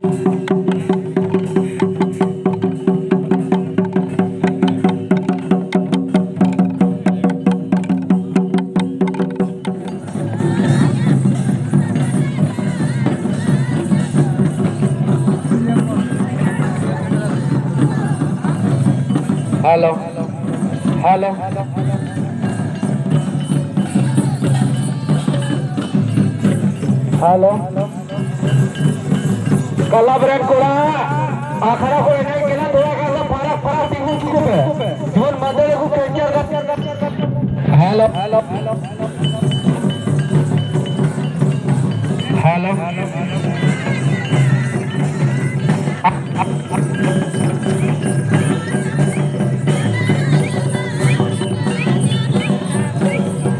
hello hello hello collaborate कोरा आखरा को एने केला थोड़ा का पारा पारा टिकू चुको पे जीवन मदर को cancer hello hello hello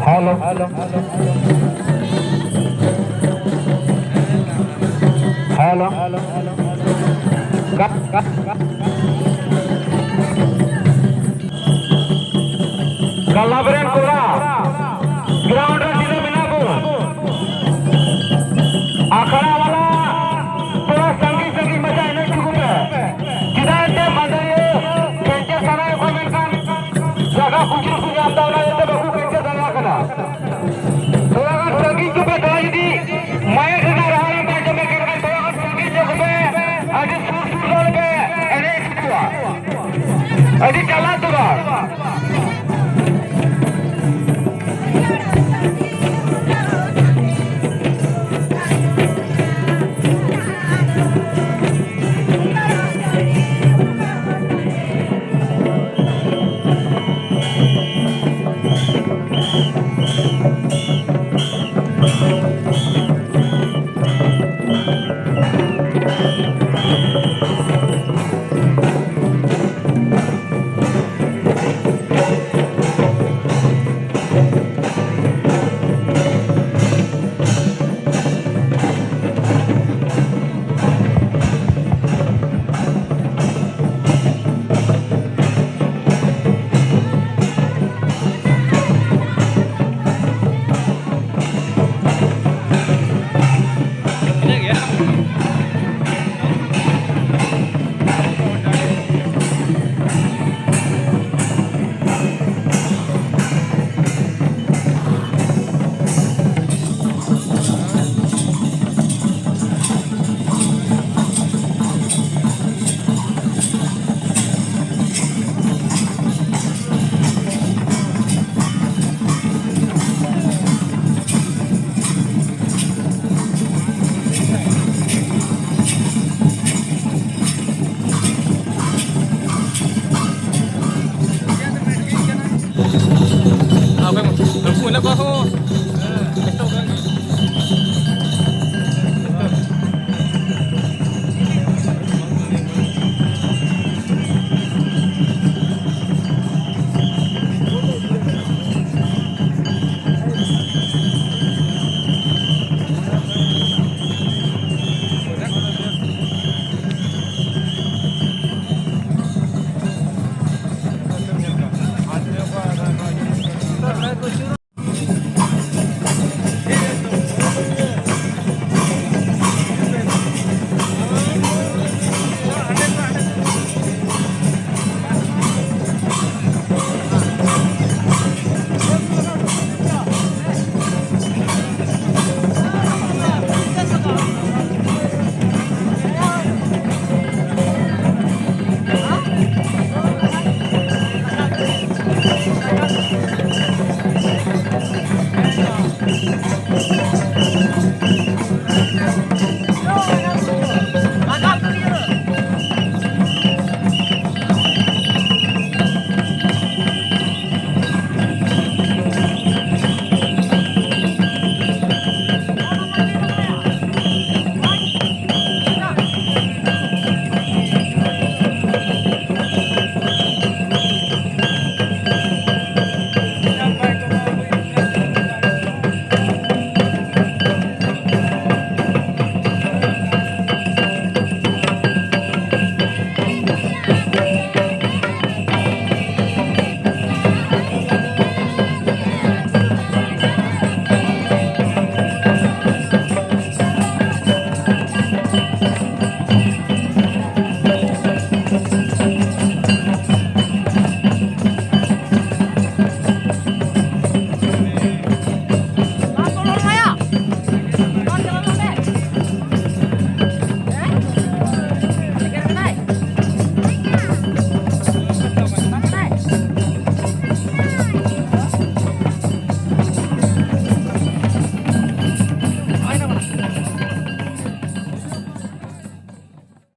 hello hello hello hello collaborate कोरा ग्राउंड रे सीधे बिना को आखड़ा वाला पूरा संगी संगी मजा एने चुकू पे किदाते मदर कैंसर सना को मिलकर जगह कुछ कुछ आता वाला ये तो बकू कैंसर सना कना थोड़ा का संगी चुप दवाई दी मैं ना रहा है मैं जब मैं थोड़ा का संगी चुप पे आज सूर पे एने चुकवा अभी चला तुरा Aku nak kau